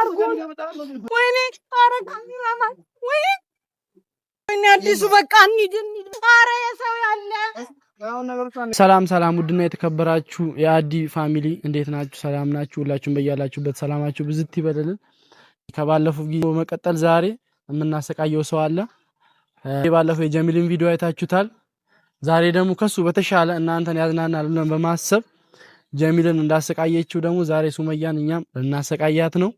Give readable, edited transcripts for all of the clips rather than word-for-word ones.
አርጎ ወይኔ ኧረ ካሜራማን ወይኔ አዲሱ በቃ እንሂድ ኧረ የሰው ያለ ሰላም ውድና የተከበራችሁ የአዲ ፋሚሊ እንዴት ናችሁ? ሰላም ናችሁ? ሁላችሁም በያላችሁበት ሰላማችሁ ብዝት ይበልልን። ከባለፈው ቪዲዮ መቀጠል ዛሬ የምናሰቃየው ሰው አለ። ባለፈው የጀሚልን ቪዲዮ አይታችሁታል። ዛሬ ደግሞ ከሱ በተሻለ እናንተን ያዝናናል ብለን በማሰብ ጀሚልን እንዳሰቃየችው ደግሞ ዛሬ ሱመያን እኛም ልናሰቃያት ነው።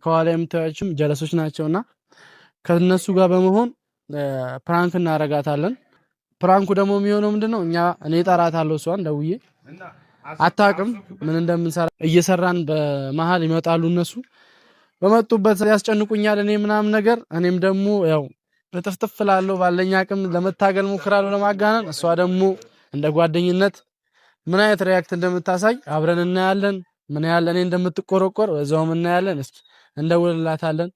ከኋላ የምታዩአችሁም ጀለሶች ናቸውና ከነሱ ጋር በመሆን ፕራንክ እናረጋታለን። ፕራንኩ ደግሞ የሚሆነው ምንድነው? እኔ እጠራታለሁ፣ እሷን ደውዬ አታውቅም ምን እንደምንሰራ እየሰራን በመሃል ይመጣሉ። እነሱ በመጡበት ያስጨንቁኛል እኔ ምናምን ነገር። እኔም ደግሞ ያው ተፍተፍ እላለሁ፣ ባለኝ አቅም ለመታገል ሞክራለሁ ለማጋነን። እሷ ደግሞ እንደ ጓደኝነት ምን አይነት ሪያክት እንደምታሳይ አብረን እናያለን። ምን ያህል እኔ እንደምትቆረቆር በዛውም እናያለን። እስኪ እንደውልላታለን።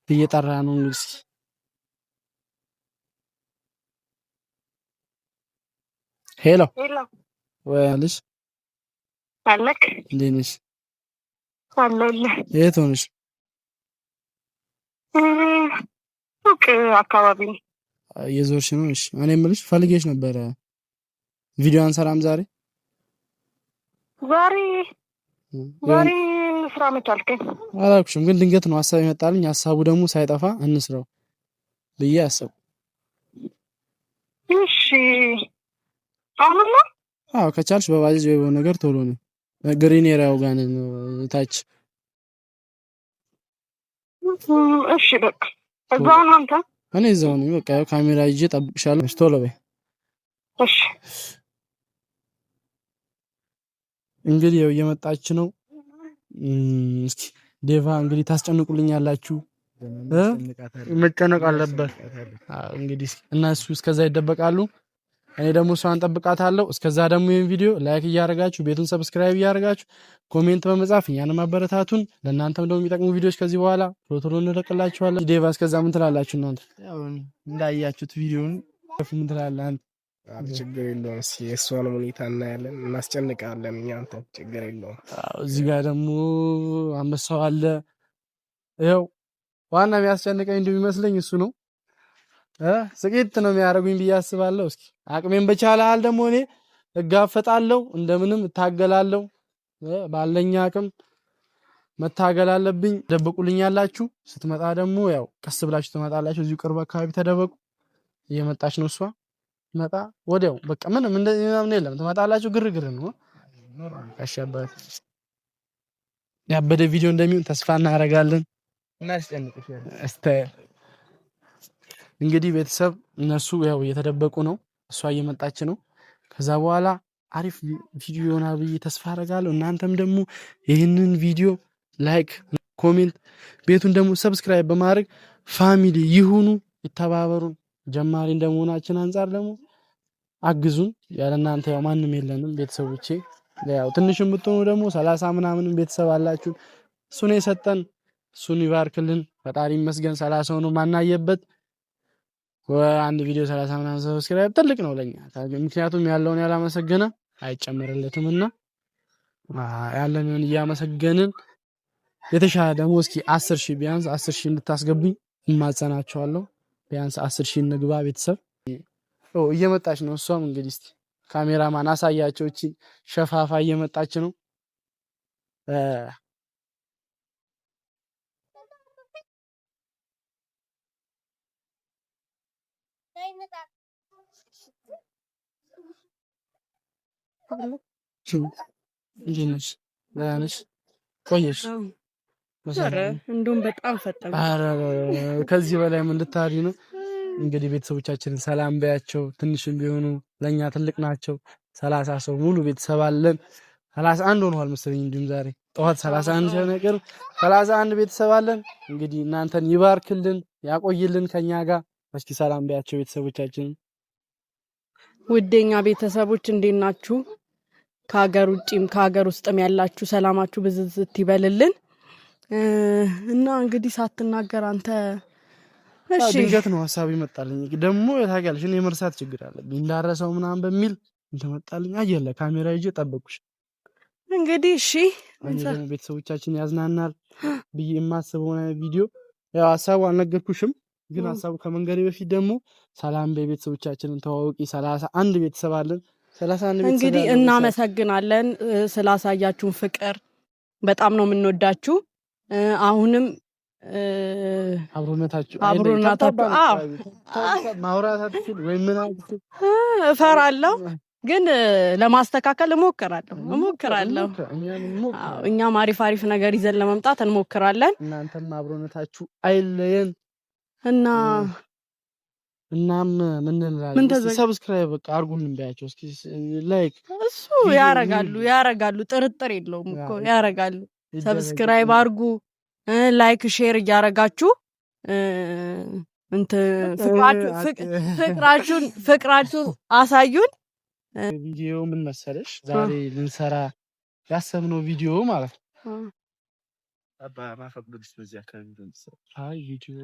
እየጠራ ነው እንግዲህ ሄሎ ወይልሽ አለክ እንዴንሽ አለለ የት ሆነሽ? ኦኬ አካባቢ የዞርሽ ነው? እሺ እኔ የምልሽ ፈልጌሽ ነበር። ቪዲዮ አንሰራም ዛሬ ስራ መጣልከኝ አላልኩሽም? ግን ድንገት ነው ሐሳብ ይመጣልኝ። ሐሳቡ ደግሞ ሳይጠፋ እንስራው ብዬ አሰብኩ። እሺ አሁን አዎ ከቻልሽ በባጃጅ ወይ በሆነ ነገር ቶሎ ነው ግሪን ኤሪያው ጋር ነው ታች። እሺ በቃ እዛው ነው አንተ? እኔ እዛው ነኝ። በቃ ካሜራ ይዤ እጠብቅሻለሁ። እሺ ቶሎ በይ። እሺ እንግዲህ ያው እየመጣች ነው። እስኪ ዴቫ እንግዲህ ታስጨንቁልኛላችሁ። መጨነቅ አለበት እንግዲህ እና እሱ እስከዛ ይደበቃሉ። እኔ ደግሞ እሷን እንጠብቃታለሁ። እስከዛ ደግሞ ይሄን ቪዲዮ ላይክ እያደረጋችሁ ቤቱን ሰብስክራይብ እያደረጋችሁ ኮሜንት በመጻፍ እኛንም ማበረታቱን። ለእናንተም ደግሞ የሚጠቅሙ ቪዲዮዎች ከዚህ በኋላ ቶሎ እንለቅላችኋለን። ዴቫ እስከዛ ምን ትላላችሁ እናንተ? ያው እንዳያችሁት ቪዲዮውን ምን ትላለህ አንተ? ችግር የለውም። እስኪ እሷን ሁኔታ እናያለን፣ እናስጨንቃለን። እኛ አንተ ችግር የለውም። እዚህ ጋር ደግሞ አንበሳው አለ። ይኸው ዋና የሚያስጨንቀኝ እንደሚመስለኝ እሱ ነው። ስቂት ነው የሚያደርጉኝ ብዬ አስባለሁ። እስኪ አቅሜን በቻለ አል ደግሞ እኔ እጋፈጣለሁ፣ እንደምንም እታገላለሁ። ባለኛ አቅም መታገል አለብኝ። ደብቁልኛላችሁ። ስትመጣ ደግሞ ያው ቀስ ብላችሁ ትመጣላችሁ። እዚሁ ቅርብ አካባቢ ተደበቁ። እየመጣች ነው እሷ። መጣ ወዲያው በቃ ምንም እንደምን የለም። ትመጣላችሁ። ግርግር ነው። አሻባት ያበደ ቪዲዮ እንደሚሆን ተስፋ እናደርጋለን። እናስጨንቅሽ እንግዲህ ቤተሰብ እነሱ ያው እየተደበቁ ነው። እሷ እየመጣች ነው። ከዛ በኋላ አሪፍ ቪዲዮ ይሆናል ብዬ ተስፋ አደርጋለሁ። እናንተም ደግሞ ይህንን ቪዲዮ ላይክ፣ ኮሜንት፣ ቤቱን ደግሞ ሰብስክራይብ በማድረግ ፋሚሊ ይሁኑ፣ ይተባበሩን። ጀማሪ እንደመሆናችን አንፃር ደግሞ አግዙን። ያለ እናንተ ያው ማንም የለንም ቤተሰቦቼ። ያው ትንሽም ብትሆኑ ደግሞ 30 ምናምን ቤተሰብ አላችሁ። እሱን የሰጠን እሱን ይባርክልን ፈጣሪ ይመስገን። 30 ነው ማናየበት አንድ ቪዲዮ 30 ምናምን ሰብስክራይብ ትልቅ ነው ለኛ። ምክንያቱም ያለውን ያላመሰገነ አይጨመርለትምና ያለንን እያመሰገንን የተሻለ ደግሞ እስኪ 10,000 ቢያንስ 10,000 እንድታስገቡኝ እማጸናችኋለሁ። ቢያንስ 10,000 እንግባ ቤተሰብ። እየመጣች ነው እሷም። እንግዲህ እስቲ ካሜራማን አሳያቸው። እቺ ሸፋፋ እየመጣች ነው። እንዴት ነሽ? ቆየሽ? እንደውም በጣም ፈጠነ። ከዚህ በላይ ምን ልታሪ ነው? እንግዲህ ቤተሰቦቻችንን ሰላም በያቸው። ትንሽም ቢሆኑ ለኛ ትልቅ ናቸው። 30 ሰው ሙሉ ቤተሰብ አለን። 31 ሆኗል መሰለኝ። እንዲሁም ዛሬ ጠዋት 31 ሲሆን ነገር 31 ቤተሰብ አለን። እንግዲህ እናንተን ይባርክልን፣ ያቆይልን ከኛ ጋር። እስኪ ሰላም በያቸው ቤተሰቦቻችንን። ውዴኛ ቤተሰቦች እንዴት ናችሁ? ከሀገር ውጪም ከሀገር ውስጥም ያላችሁ ሰላማችሁ ብዝዝት ይበልልን። እና እንግዲህ ሳትናገር አንተ እሺ ድንገት ነው ሐሳብ ይመጣልኝ። ደግሞ ታውቂያለሽ እኔ የመርሳት ችግር አለብኝ። እንዳረሰው ምናምን በሚል እንተመጣልኝ አየለ ካሜራ ይዤ ጠበቁሽ። እንግዲህ እሺ ቤተሰቦቻችን ያዝናናል ብዬ የማስበው ቪዲዮ ያው ሐሳቡ አልነገርኩሽም፣ ግን ሐሳቡ ከመንገሬ በፊት ደግሞ ሰላም በቤተሰቦቻችንን ተዋውቂ። 31 ቤተሰብ አለን። 31 ቤተሰብ እንግዲህ እናመሰግናለን ስላሳያችሁን ፍቅር፣ በጣም ነው የምንወዳችሁ። አሁንም አብሮነታችሁ ማውራታችሁ ወይ ምን እፈራለሁ፣ ግን ለማስተካከል እሞክራለሁ። እኛም አሪፍ ነገር ይዘን ለመምጣት እንሞክራለን። እናንተም አብሮነታችሁ አይለየን እና እናም ምን እንላለን? ሰብስክራይብ በቃ አርጉን እንባያቸው እስኪ ላይክ እሱ ያረጋሉ ጥርጥር የለውም እኮ ያረጋሉ። ሰብስክራይብ አርጉ፣ ላይክ ሼር እያረጋችሁ ፍቅራችሁን አሳዩን። ቪዲዮ ምን መሰለሽ ዛሬ ልንሰራ ያሰብነው ቪዲዮ ማለት ነው አባ ማፈቅዱስ በዚህ አካባቢ ልንሰራ ቪዲዮ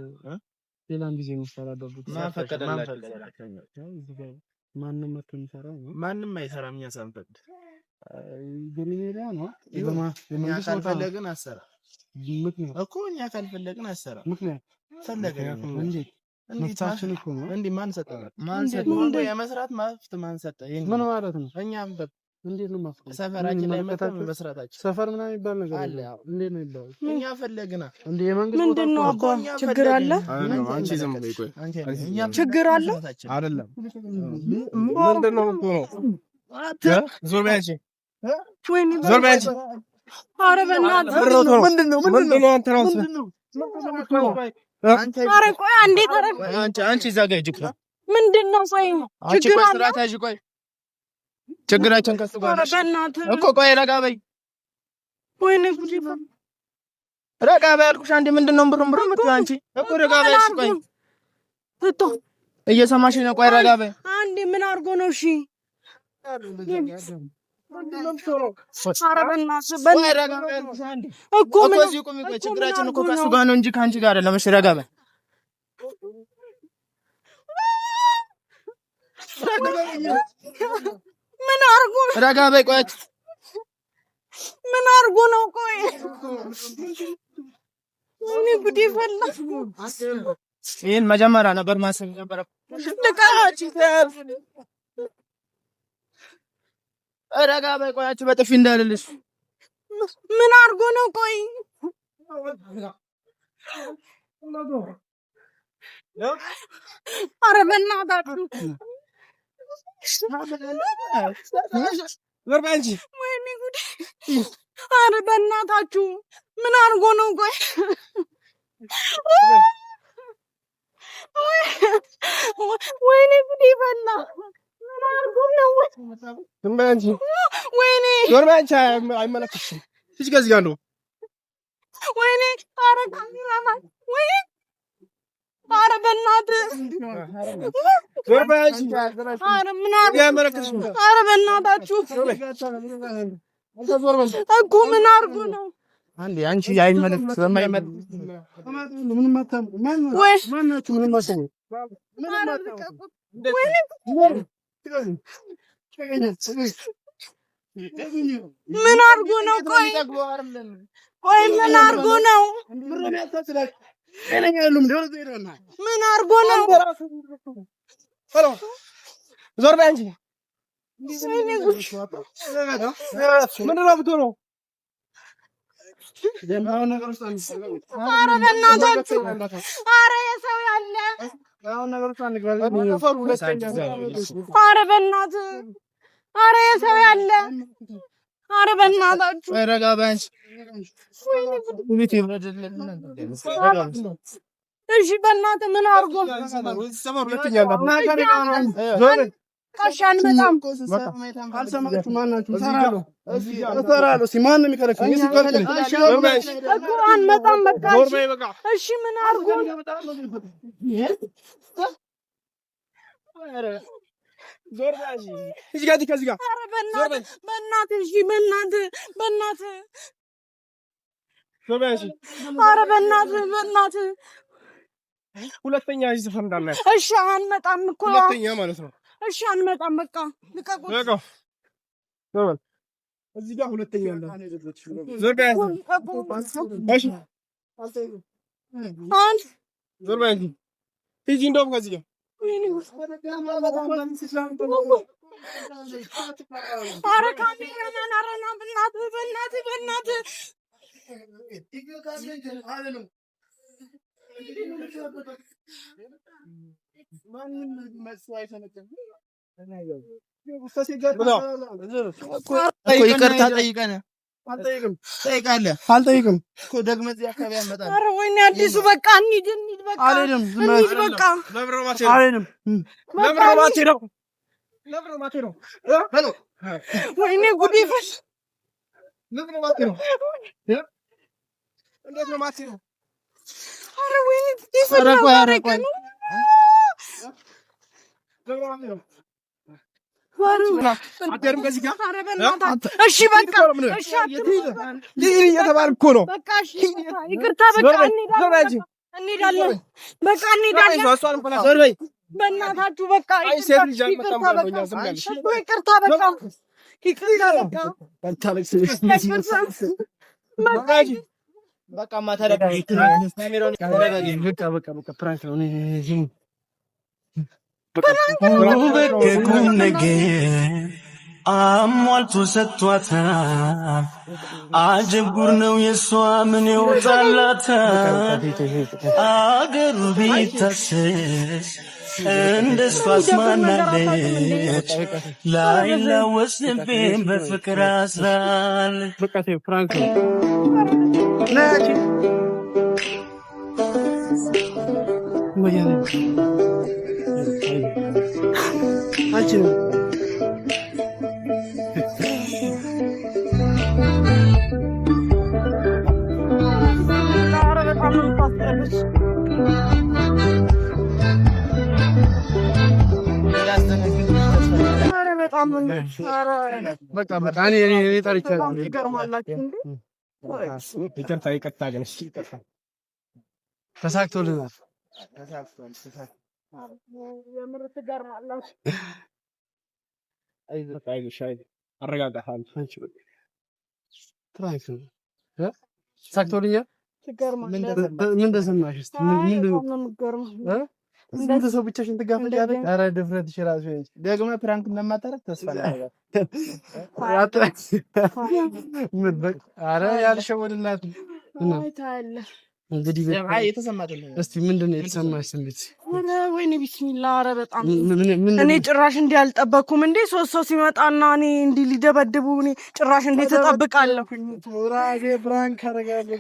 ሌላም ጊዜ እንሰራለን። ማንም መጥቶ የሚሰራው ማንም አይሰራም። እኛ ሳንፈቅድ ግሪሜዳ ነው እኛ ካልፈለግን አሰራ እኮ እኛ ካልፈለግን አሰራ ምክንያት ፈለገን እንዴት እኮ ነው እንዴ? ማን ሰጠ የመስራት መብት ማን ሰጠ? ምን ማለት ነው? እኛም እንዴት ነው ማፍቀር? ሰፈራችን ላይ መጣን መስራታችን ሰፈር ምናምን ይባል ነገር አለ። እንዴት ነው ይባል? እኛ ፈለግና እንዴ የመንግስት ምንድነው አባ ችግር አለ? አንቺ ዝም በይ ቆይ። ችግር አለ አይደለም? ምንድነው እኮ ነው? ዞር በይ አንቺ፣ ዞር በይ አንቺ። ኧረ በእናትህ ምንድነው አንተ ራስህ ኧረ ቆይ አንዴ ተረጋጋ። አንቺ እዛ ጋር ሂጂ። ምንድነው? ቆይ ችግር አለ? ቆይ ችግራችን ከሱ ጋር እኮ። ቆይ ረጋ በይ። ወይኔ ጉዲ! ረጋ በይ አልኩሽ። አንዴ ምንድነው ብሩም የምትይው አንቺ? እኮ ረጋ በይ። እሺ ቆይ እየሰማሽ ነው? ቆይ ረጋ በይ አንዴ። ምን አድርጎ ነው? እሺ ኧረ በእናትህ ረጋ በይ አልኩሽ አንዴ እኮ። እዚህ ቁሚ። ቆይ ችግራችን እኮ ከሱ ጋር ነው እንጂ ከአንቺ ጋር አይደለም። እሺ ረጋ በይ። ምን አርጎ ረጋ በይ። ቆይ ምን አርጎ ነው? ቆይ እኔ ጉዴ ፈላ። ይሄን መጀመሪያ ነበር ማሰብ ነበር። ረጋ በይ። ቆያችሁ በጥፊ እንዳልልሽ። ምን አርጎ ነው? ቆይ ኧረ በእናታችሁ ወይኔ ጉዴ! ኧረ በእናታችሁ ምን አድርጎ ነው? ቆይ ወይኔ ጉዴ ፈላ። ምን አድርጎ ነው? ወይኔ አይመለከትሽም። እዚህ ከዚህ ጋር ነው። ወይኔ ኧረ ካሜራማን ወይኔ ኧረ በእናትህ ኧረ በእናታችሁ እኮ ምን አድርጎ ነው? አንዴ አንቺ አይመለከት ስለማይመለከት ምን አድርጎ ነው? ቆይ ምን አድርጎ ነው? ምን አድርጎ ነው? ዞር በይ አንቺ። ምንድን ነው ብትሆነው? ኧረ በእናታችሁ ኧረ የሰው ያለ ኧረ በእናትህ ኧረ የሰው ያለ ኧረ በእናታችሁ ረጋ በይ አንቺ። እሺ በእናትህ ምን አድርጎ ቀሻ አንመጣም። ካልሰማችሁ ማናችሁ እሰራለሁ። እስኪ ማን ነው የሚከለክለኝ? እኮ አንመጣም። በቃ እሺ ምን አድርጎ ዞር በል እዚህ ጋር ከዚህ ጋር ኧረ በእናትህ እሺ በእናትህ ዞር በል ኧረ በእናትህ ሁለተኛ እዚህ ሰፈር እንዳናይ እሺ አንመጣም እኮ ሁለተኛ ማለት ነው እሺ አንመጣም በቃ ልቀቁት ዞር በል እዚህ ጋር ሁለተኛ አለ ዞር በል እሺ አንድ ዞር በል ሂጂ እንደውም ከዚህ ጋር ኧረ ካሜራማን ኧረ ና በእናትህ ይቅርታ ጠይቀን አልጠይቅም እኮ ደግመህ እዚህ አካባቢ አትመጣም። ኧረ ወይኔ አዲሱ በቃ እንሂድ በቃ አልሄድም በቃ ወይኔ ጉዴ ፈል እንዴት ነው የማትሄደው? ኧረ ወይኔ ጉዴ ፈል አትሄድም ከዚህ ጋር ኧረ በእናትህ እሺ በቃ እሺ እየተባልኩ እኮ ነው በቃ እሺ ይቅርታ በቃ እንሄዳለን በቃ እንሄዳለን በእናታችሁ በቃ ይቅርታ በቃ ማታረጋይ ካሜራውን በቃ ፕራንክ ነው በቁም ነገር አሟልቶ ሰጥቷታል። አጀብ ጉር ነው የሷ ምን ይወጣላታል። አገሩ ቢታሰስ እንደሷ አስማናለች። ላይላወስ ልቤን በፍቅር አስራለች። በቃ ፕራንክ ነው ተሳክቶልናል። ምን ተሰማሽ? ስንት ሰው ብቻሽን ትጋፈጫለሽ? ኧረ ድፍረትሽ እራሱ ደግመህ ፕራንክ እንደማታረግ ተስፋ ኧረ ያልሸወድላት እንግዲህ እስኪ ምንድን ነው የተሰማሽ ስሜት? ወይኔ ቢስሚላ ኧረ በጣም እኔ ጭራሽ እንዲህ አልጠበኩም። እንዴ 3 ሰው ሲመጣና እኔ እንዲህ ሊደበድቡ እኔ ጭራሽ እንዴት እጠብቃለሁ? ፕራንክ አደርጋለሁ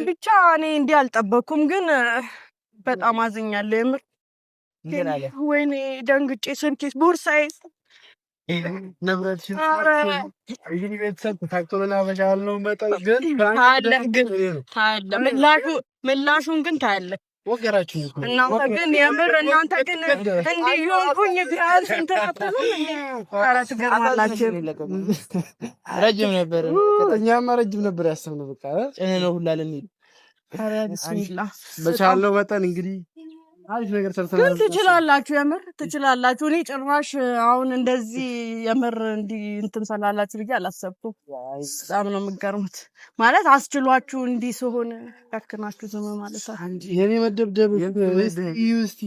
ብቻ እኔ እንዲህ አልጠበኩም፣ ግን በጣም አዝኛለሁ የምር። ወይኔ ደንግጬ ስልኬስ ቦርሳዬ ንብረትሽን እንግዲህ ቤተሰብ ተሳክቶልና በቻልነው መጠን ግን ምላሹን ግን ታያለህ። ወገራችሁ እናንተ ግን የምር እናንተ ግን እንዲህ የሆንኩኝ ቢያንስ እንትን አትሉም። ኧረ ትገርማላችሁ። ረጅም ነበር፣ እኛማ ረጅም ነበር ያሰብነው። በቃ ጭነህ ነው ሁላ ልንሄድ። ኧረ ቢስሚላህ በቻልነው መጠን እንግዲህ አሪፍ ነገር ሰርተናል። ግን ትችላላችሁ፣ የምር ትችላላችሁ። እኔ ጭራሽ አሁን እንደዚህ የምር እንዲህ እንትን ስላላችሁ ብዬ አላሰብኩም። በጣም ነው የምትገርሙት። ማለት አስችሏችሁ እንዲህ ሲሆን ያክናችሁ ዝም ማለት አንቺ የኔ መደብደብ እስቲ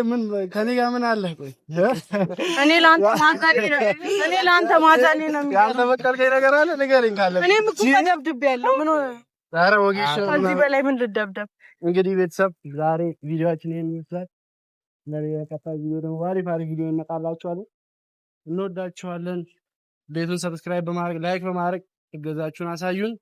ምን ከኔ ጋር ምን አለ? ቆይ እኔ ላንተ ማዛኔ ነው ያልተበቀልከኝ ነገር አለ? ንገረኝ ካለ እኔም እኮ ተደብድቤያለሁ። ምን ኧረ ወጌሽ ከዚህ በላይ ምን ልደብደብ? እንግዲህ ቤተሰብ ዛሬ ቪዲዮአችን ይሄን ይመስላል። ለቀጣይ ቪዲዮ ደግሞ አሪፍ ቪዲዮ እንመጣላችኋለን። እንወዳችኋለን። ቤቱን ሰብስክራይብ በማድረግ ላይክ በማድረግ እገዛችሁን አሳዩን።